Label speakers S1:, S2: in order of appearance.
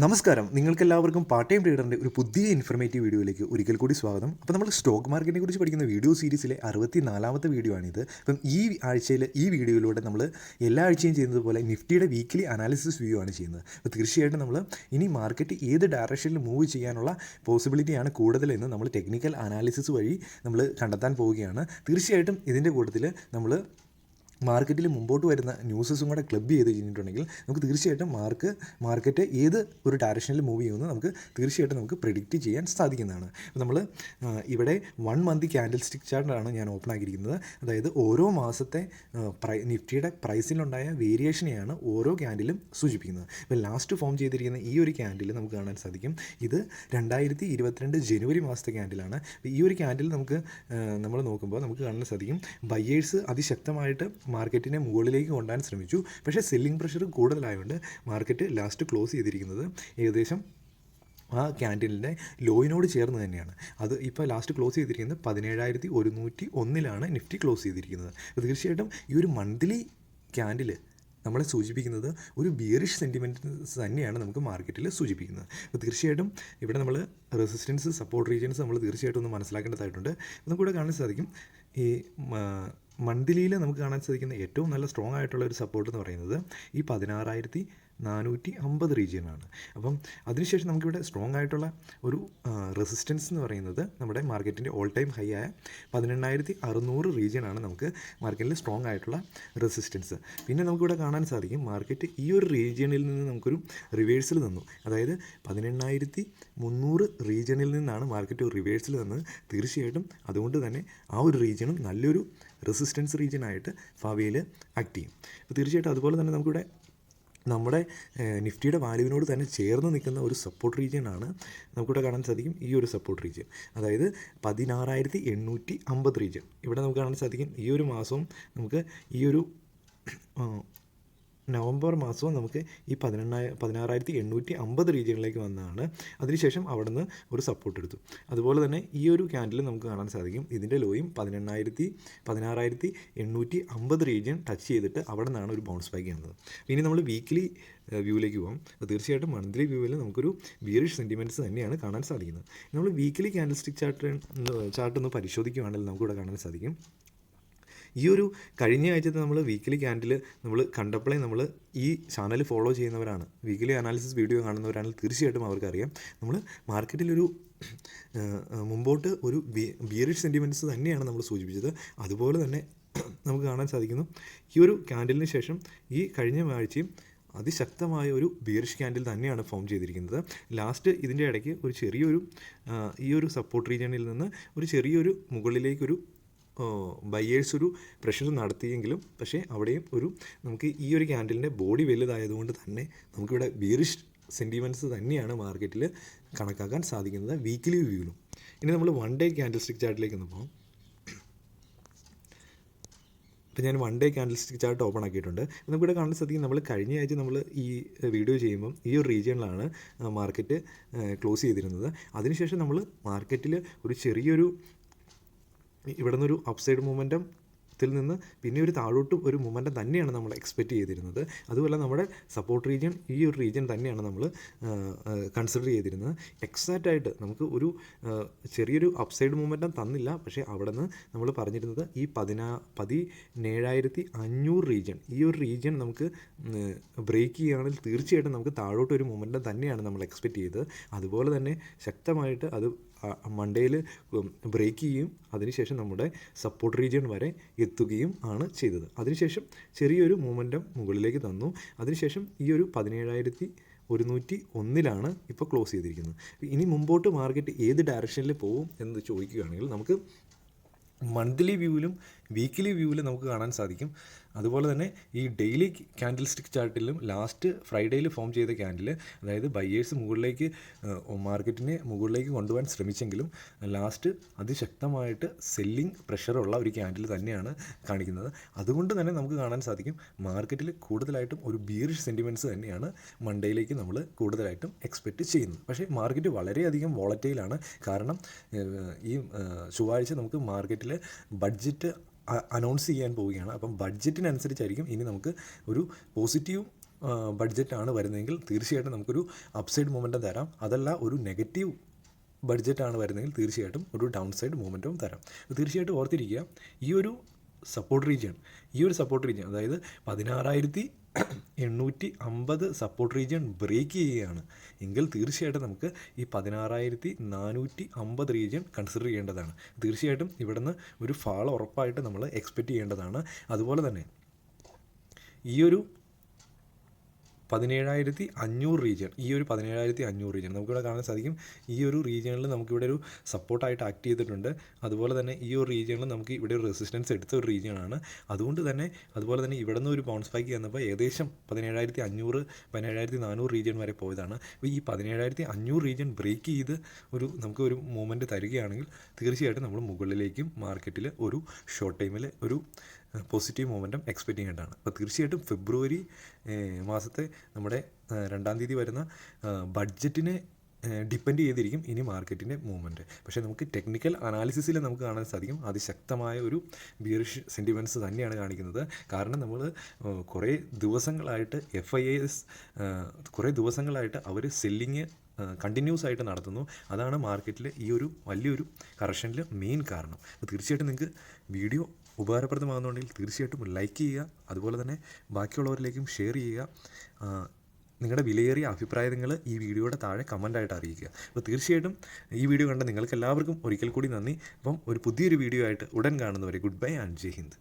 S1: നമസ്കാരം, നിങ്ങൾക്കെല്ലാവർക്കും part time ട്രേഡറിൻ്റെ ഒരു പുതിയ ഇൻഫർമേറ്റീവ് വീഡിയോയിലേക്ക് ഒരിക്കൽ കൂടി സ്വാഗതം. അപ്പോൾ നമ്മൾ സ്റ്റോക്ക് മാർക്കറ്റിനെ കുറിച്ച് പഠിക്കുന്ന വീഡിയോ സീരീസിലെ 64ാമത്തെ വീഡിയോ ആണിത്. അപ്പം ഈ ആഴ്ചയിൽ ഈ വീഡിയോയിലൂടെ നമ്മൾ എല്ലാ ആഴ്ചയും ചെയ്യുന്നത് പോലെ നിഫ്റ്റിയുടെ വീക്ക്ലി അനാലിസിസ് വ്യൂ ആണ് ചെയ്യുന്നത്. അപ്പോൾ തീർച്ചയായിട്ടും നമ്മൾ ഇനി മാർക്കറ്റ് ഏത് ഡയറക്ഷനിൽ മൂവ് ചെയ്യാനുള്ള പോസിബിലിറ്റിയാണ് കൂടുതലെന്ന് നമ്മൾ ടെക്നിക്കൽ അനാലിസിസ് വഴി നമ്മൾ കണ്ടെത്താൻ പോവുകയാണ്. തീർച്ചയായിട്ടും ഇതിൻ്റെ കൂട്ടത്തിൽ നമ്മൾ മാർക്കറ്റിൽ മുമ്പോട്ട് വരുന്ന ന്യൂസസും കൂടെ ക്ലബ് ചെയ്ത് കഴിഞ്ഞിട്ടുണ്ടെങ്കിൽ നമുക്ക് തീർച്ചയായിട്ടും മാർക്കറ്റ് ഏത് ഒരു ഡയറക്ഷനിൽ മൂവ് ചെയ്യുമെന്ന് നമുക്ക് തീർച്ചയായിട്ടും നമുക്ക് പ്രെഡിക്റ്റ് ചെയ്യാൻ സാധിക്കുന്നതാണ്. അപ്പോൾ നമ്മൾ ഇവിടെ 1 മന്ത് ക്യാൻഡിൽ സ്റ്റിക്ക് ചാർട്ടാണ് ഞാൻ ഓപ്പൺ ആക്കിയിരിക്കുന്നത്. അതായത് ഓരോ മാസത്തെ നിഫ്റ്റിയുടെ പ്രൈസിലുണ്ടായ വേരിയേഷനെയാണ് ഓരോ ക്യാൻഡിലും സൂചിപ്പിക്കുന്നത്. ഇപ്പോൾ ലാസ്റ്റ് ഫോം ചെയ്തിരിക്കുന്ന ഈ ഒരു ക്യാൻഡിൽ നമുക്ക് കാണാൻ സാധിക്കും. ഇത് 2022 ജനുവരി മാസത്തെ ക്യാൻഡിലാണ്. ഈ ഒരു ക്യാൻഡിൽ നമ്മൾ നോക്കുമ്പോൾ നമുക്ക് കാണാൻ സാധിക്കും ബയേഴ്സ് അതിശക്തമായിട്ട് മാർക്കറ്റിനെ മുകളിലേക്ക് കൊണ്ടുവരാൻ ശ്രമിച്ചു. പക്ഷേ സെല്ലിംഗ് പ്രഷർ കൂടുതലായതുകൊണ്ട് മാർക്കറ്റ് ലാസ്റ്റ് ക്ലോസ് ചെയ്തിരിക്കുന്നത് ഏകദേശം ആ ക്യാൻഡിലിൻ്റെ ലോയിനോട് ചേർന്ന് തന്നെയാണ്. അത് ഇപ്പോൾ ലാസ്റ്റ് ക്ലോസ് ചെയ്തിരിക്കുന്നത് 17,101 നിഫ്റ്റി ക്ലോസ് ചെയ്തിരിക്കുന്നത്. അപ്പോൾ തീർച്ചയായിട്ടും ഈ ഒരു മന്ത്ലി ക്യാൻഡിൽ നമ്മളെ സൂചിപ്പിക്കുന്നത് ഒരു ബിയറിഷ് സെൻറ്റിമെൻറ്റ്സ് തന്നെയാണ് നമുക്ക് മാർക്കറ്റിൽ സൂചിപ്പിക്കുന്നത്. അപ്പോൾ തീർച്ചയായിട്ടും ഇവിടെ നമ്മൾ റെസിസ്റ്റൻസ് സപ്പോർട്ട് റീജിയൻസ് നമ്മൾ തീർച്ചയായിട്ടും ഒന്ന് മനസ്സിലാക്കേണ്ടതായിട്ടുണ്ട്. നമുക്കിവിടെ കാണാൻ സാധിക്കും ഈ മന്ത്ലിയിൽ നമുക്ക് കാണാൻ സാധിക്കുന്ന ഏറ്റവും നല്ല സ്ട്രോങ് ആയിട്ടുള്ള ഒരു സപ്പോർട്ട് എന്ന് പറയുന്നത് ഈ 16,450 റീജിയനാണ്. അപ്പം അതിനുശേഷം നമുക്കിവിടെ സ്ട്രോങ് ആയിട്ടുള്ള ഒരു റെസിസ്റ്റൻസ് എന്ന് പറയുന്നത് നമ്മുടെ മാർക്കറ്റിൻ്റെ ഓൾ ടൈം ഹൈ ആയ 18,600 റീജിയനാണ് നമുക്ക് മാർക്കറ്റിൽ സ്ട്രോങ് ആയിട്ടുള്ള റെസിസ്റ്റൻസ്. പിന്നെ നമുക്കിവിടെ കാണാൻ സാധിക്കും മാർക്കറ്റ് ഈ ഒരു റീജിയണിൽ നിന്ന് നമുക്കൊരു റിവേഴ്സൽ തന്നു. അതായത് 18,300 റീജിയണിൽ നിന്നാണ് മാർക്കറ്റ് ഒരു റിവേഴ്സൽ തന്നത്. തീർച്ചയായിട്ടും അതുകൊണ്ട് തന്നെ ആ ഒരു റീജിയനും നല്ലൊരു റെസിസ്റ്റൻസ് റീജിയനായിട്ട് ഭാവിയിൽ ആക്ട് ചെയ്യും. അപ്പോൾ തീർച്ചയായിട്ടും അതുപോലെ തന്നെ നമുക്കിവിടെ നമ്മുടെ നിഫ്റ്റിയുടെ വാല്യൂവിനോട് തന്നെ ചേർന്ന് നിൽക്കുന്ന ഒരു സപ്പോർട്ട് റീജിയനാണ് നമുക്കിവിടെ കാണാൻ സാധിക്കും. ഈ ഒരു സപ്പോർട്ട് റീജിയൻ അതായത് 16,850 റീജിയൻ ഇവിടെ നമുക്ക് കാണാൻ സാധിക്കും. ഈ ഒരു മാസവും നമുക്ക് ഈ ഒരു നവംബർ മാസവും നമുക്ക് ഈ 16,850 റീജിയനിലേക്ക് വന്നതാണ്. അതിനുശേഷം അവിടെ നിന്ന് ഒരു സപ്പോർട്ട് എടുത്തു. അതുപോലെ തന്നെ ഈ ഒരു ക്യാൻഡിൽ നമുക്ക് കാണാൻ സാധിക്കും ഇതിൻ്റെ ലോയും 16,850 റീജിയൻ ടച്ച് ചെയ്തിട്ട് അവിടെ നിന്നാണ് ഒരു ബൗൺസ് ബാക്ക് ചെയ്യുന്നത്. ഇനി നമ്മൾ വീക്ക്ലി വ്യൂവിലേക്ക് പോകാം. തീർച്ചയായിട്ടും മന്ത്ലി വ്യൂവിൽ നമുക്കൊരു ബിയറിഷ് സെൻറ്റിമെൻറ്റ്സ് തന്നെയാണ് കാണാൻ സാധിക്കുന്നത്. നമ്മൾ വീക്ക്ലി ക്യാൻഡിൽ സ്റ്റിക്ക് ചാർട്ട് ഒന്ന് പരിശോധിക്കുകയാണെങ്കിൽ നമുക്കിവിടെ കാണാൻ സാധിക്കും. ഈ ഒരു കഴിഞ്ഞ ആഴ്ചത്തെ നമ്മൾ വീക്കിലി ക്യാൻഡിൽ നമ്മൾ കണ്ടപ്പോഴേ നമ്മൾ ഈ ചാനൽ ഫോളോ ചെയ്യുന്നവരാണ്, വീക്കിലി അനാലിസിസ് വീഡിയോ കാണുന്നവരാണെങ്കിൽ തീർച്ചയായിട്ടും അവർക്കറിയാം നമ്മൾ മാർക്കറ്റിലൊരു മുമ്പോട്ട് ഒരു ബിയറിഷ് സെൻറ്റിമെൻറ്റ്സ് തന്നെയാണ് നമ്മൾ സൂചിപ്പിച്ചത്. അതുപോലെ തന്നെ നമുക്ക് കാണാൻ സാധിക്കുന്നു ഈ ഒരു ക്യാൻഡിലിന് ശേഷം ഈ കഴിഞ്ഞ ആഴ്ചയും അതിശക്തമായ ഒരു ബിയറിഷ് ക്യാൻഡിൽ തന്നെയാണ് ഫോം ചെയ്തിരിക്കുന്നത്. ലാസ്റ്റ് ഇതിൻ്റെ ഇടയ്ക്ക് ഒരു ചെറിയൊരു ഈ ഒരു സപ്പോർട്ട് റീജിയണിൽ നിന്ന് ഒരു ചെറിയൊരു മുകളിലേക്കൊരു ബയേഴ്സ് ഒരു പ്രഷർ നടത്തിയെങ്കിലും പക്ഷേ അവിടെയും നമുക്ക് ഈ ഒരു ക്യാൻഡിലിൻ്റെ ബോഡി വലുതായതുകൊണ്ട് തന്നെ നമുക്കിവിടെ ബിയറിഷ് സെൻറ്റിമെൻറ്റ്സ് തന്നെയാണ് മാർക്കറ്റിൽ കണക്കാക്കാൻ സാധിക്കുന്നത് വീക്ക്ലി വ്യൂവിലും. ഇനി നമ്മൾ 1 ഡേ ക്യാൻഡിൽ സ്റ്റിക്ക് ചാർട്ടിലേക്ക് ഒന്ന് പോകാം. അപ്പോൾ ഞാൻ 1 day candle stick chart open ആക്കിയിട്ടുണ്ട്. നമുക്കിവിടെ കാണാൻ സാധിക്കും നമ്മൾ കഴിഞ്ഞ ആഴ്ച നമ്മൾ ഈ വീഡിയോ ചെയ്യുമ്പം ഈ ഒരു റീജിയണിലാണ് മാർക്കറ്റ് ക്ലോസ് ചെയ്തിരുന്നത്. അതിനുശേഷം നമ്മൾ മാർക്കറ്റിൽ ഒരു ചെറിയൊരു ഇവിടെ നിന്നൊരു അപ്സൈഡ് മൂവ്മെൻറ്റത്തിൽ നിന്ന് പിന്നെ ഒരു താഴോട്ടും ഒരു മൂവ്മെൻറ്റം തന്നെയാണ് നമ്മൾ എക്സ്പെക്റ്റ് ചെയ്തിരുന്നത്. അതുപോലെ നമ്മുടെ സപ്പോർട്ട് റീജിയൻ ഈ ഒരു റീജിയൻ തന്നെയാണ് നമ്മൾ കൺസിഡർ ചെയ്തിരുന്നത്. എക്സാക്റ്റായിട്ട് നമുക്ക് ഒരു ചെറിയൊരു അപ്സൈഡ് മൂവ്മെൻറ്റം തന്നില്ല. പക്ഷേ അവിടെ നിന്ന് നമ്മൾ പറഞ്ഞിരുന്നത് ഈ 17,500 റീജിയൻ ഈ ഒരു റീജിയൻ നമുക്ക് ബ്രേക്ക് ചെയ്യുകയാണെങ്കിൽ തീർച്ചയായിട്ടും നമുക്ക് താഴോട്ട് ഒരു മൂവ്മെൻറ്റം തന്നെയാണ് നമ്മൾ എക്സ്പെക്റ്റ് ചെയ്തത്. അതുപോലെ തന്നെ ശക്തമായിട്ട് അത് മൺഡേയിൽ ബ്രേക്ക് ചെയ്യുകയും അതിനുശേഷം നമ്മുടെ സപ്പോർട്ട് റീജിയൻ വരെ എത്തുകയും ആണ് ചെയ്തത്. അതിനുശേഷം ചെറിയൊരു മൂവ്മെൻറ്റം മുകളിലേക്ക് തന്നു. അതിനുശേഷം ഈ ഒരു 17,101 ഇപ്പോൾ ക്ലോസ് ചെയ്തിരിക്കുന്നത്. ഇനി മുമ്പോട്ട് മാർക്കറ്റ് ഏത് ഡയറക്ഷനിൽ പോകും എന്ന് ചോദിക്കുകയാണെങ്കിൽ നമുക്ക് മന്ത്ലി വ്യൂവിലും വീക്ക്ലി വ്യൂവിലും നമുക്ക് കാണാൻ സാധിക്കും. അതുപോലെ തന്നെ ഈ ഡെയിലി ക്യാൻഡിൽ സ്റ്റിക്ക് ചാർട്ടിലും ലാസ്റ്റ് ഫ്രൈഡേയിൽ ഫോം ചെയ്ത ക്യാൻഡിൽ അതായത് ബയേഴ്സ് മാർക്കറ്റിനെ മുകളിലേക്ക് കൊണ്ടുപോകാൻ ശ്രമിച്ചെങ്കിലും ലാസ്റ്റ് അതിശക്തമായിട്ട് സെല്ലിംഗ് പ്രഷറുള്ള ഒരു ക്യാൻഡിൽ തന്നെയാണ് കാണിക്കുന്നത്. അതുകൊണ്ട് തന്നെ നമുക്ക് കാണാൻ സാധിക്കും മാർക്കറ്റിൽ കൂടുതലായിട്ടും ഒരു ബിയറിഷ് സെൻറ്റിമെൻറ്റ്സ് തന്നെയാണ് മൺഡേയിലേക്ക് നമ്മൾ കൂടുതലായിട്ടും എക്സ്പെക്റ്റ് ചെയ്യുന്നത്. പക്ഷേ മാർക്കറ്റ് വളരെയധികം വോളറ്റൈലാണ്. കാരണം ഈ ചൊവ്വാഴ്ച നമുക്ക് മാർക്കറ്റിൽ ബഡ്ജറ്റ് അനൗൺസ് ചെയ്യാൻ പോവുകയാണ്. അപ്പം ബഡ്ജറ്റിനനുസരിച്ചായിരിക്കും ഇനി നമുക്ക് ഒരു പോസിറ്റീവ് ബഡ്ജറ്റാണ് വരുന്നതെങ്കിൽ തീർച്ചയായിട്ടും നമുക്കൊരു അപ്സൈഡ് മൊമെൻറ്റം തരാം. അതല്ല ഒരു നെഗറ്റീവ് ബഡ്ജറ്റാണ് വരുന്നതെങ്കിൽ തീർച്ചയായിട്ടും ഒരു ഡൗൺ സൈഡ് മൂവ്മെൻറ്റും തരാം. തീർച്ചയായിട്ടും ഓർത്തിരിക്കുക, ഈ ഒരു സപ്പോർട്ട് റീജിയൻ അതായത് 16,850 സപ്പോർട്ട് റീജിയൻ ബ്രേക്ക് ചെയ്യുകയാണ് എങ്കിൽ തീർച്ചയായിട്ടും നമുക്ക് ഈ 16,450 റീജിയൻ കൺസിഡർ ചെയ്യേണ്ടതാണ്. തീർച്ചയായിട്ടും ഇവിടെ നിന്ന് ഒരു ഫാൾ ഉറപ്പായിട്ട് നമ്മൾ എക്സ്പെക്റ്റ് ചെയ്യേണ്ടതാണ്. അതുപോലെ തന്നെ ഈ ഒരു 17,500 റീജിയൻ, നമുക്കിവിടെ കാണാൻ സാധിക്കും. ഈ ഒരു റീജിയണിൽ നമുക്കിവിടെ ഒരു സപ്പോർട്ടായിട്ട് ആക്ട് ചെയ്തിട്ടുണ്ട്. അതുപോലെ തന്നെ ഈ ഒരു റീജിയണിൽ നമുക്ക് ഇവിടെ ഒരു റെസിസ്റ്റൻസ് എടുത്ത ഒരു റീജിയനാണ്. അതുപോലെ തന്നെ ഇവിടെ നിന്ന് ഒരു ബൗൺസ് ബാക്ക് വന്നപ്പോൾ ഏകദേശം 17,500 17,400 റീജിയൻ വരെ പോയതാണ്. അപ്പോൾ ഈ 17,500 റീജിയൻ ബ്രേക്ക് ചെയ്ത് നമുക്ക് ഒരു മൂവ്മെൻറ്റ് തരികയാണെങ്കിൽ തീർച്ചയായിട്ടും നമ്മൾ മുകളിലേക്കും മാർക്കറ്റിൽ ഒരു ഷോർട്ട് ടൈമിൽ ഒരു പോസിറ്റീവ് മൊമെൻറ്റം എക്സ്പെക്റ്റ് ചെയ്യേണ്ടതാണ്. അപ്പോൾ തീർച്ചയായിട്ടും ഫെബ്രുവരി മാസത്തെ നമ്മുടെ 2-ാം തീയതി വരുന്ന ബഡ്ജറ്റിനെ ഡിപ്പെൻഡ് ചെയ്തിരിക്കും ഇനി മാർക്കറ്റിൻ്റെ മൂവ്മെൻറ്റ്. പക്ഷേ നമുക്ക് ടെക്നിക്കൽ അനാലിസിസിൽ നമുക്ക് കാണാൻ സാധിക്കും അതിശക്തമായ ഒരു ബിയറിഷ് സെൻറ്റിമെൻറ്റ്സ് തന്നെയാണ് കാണിക്കുന്നത്. കാരണം നമ്മൾ കുറേ ദിവസങ്ങളായിട്ട് FIIs അവർ സെല്ലിങ് കണ്ടിന്യൂസ് ആയിട്ട് നടത്തുന്നു. അതാണ് മാർക്കറ്റിൽ ഈ ഒരു വലിയൊരു കറക്ഷനിൽ മെയിൻ കാരണം. അപ്പോൾ തീർച്ചയായിട്ടും നിങ്ങൾക്ക് വീഡിയോ ഉപകാരപ്രദമാകുന്നുണ്ടെങ്കിൽ തീർച്ചയായിട്ടും ലൈക്ക് ചെയ്യുക. അതുപോലെ തന്നെ ബാക്കിയുള്ളവരിലേക്കും ഷെയർ ചെയ്യുക. നിങ്ങളുടെ വിലയേറിയ അഭിപ്രായങ്ങൾ ഈ വീഡിയോയുടെ താഴെ കമൻ്റായിട്ട് അറിയിക്കുക. അപ്പോൾ തീർച്ചയായിട്ടും ഈ വീഡിയോ കണ്ട നിങ്ങൾക്ക് എല്ലാവർക്കും ഒരിക്കൽ കൂടി നന്ദി. അപ്പം ഒരു പുതിയൊരു വീഡിയോ ആയിട്ട് ഉടൻ കാണുന്നവരെ ഗുഡ് ബൈ ആൻഡ് ജയ് ഹിന്ദ്.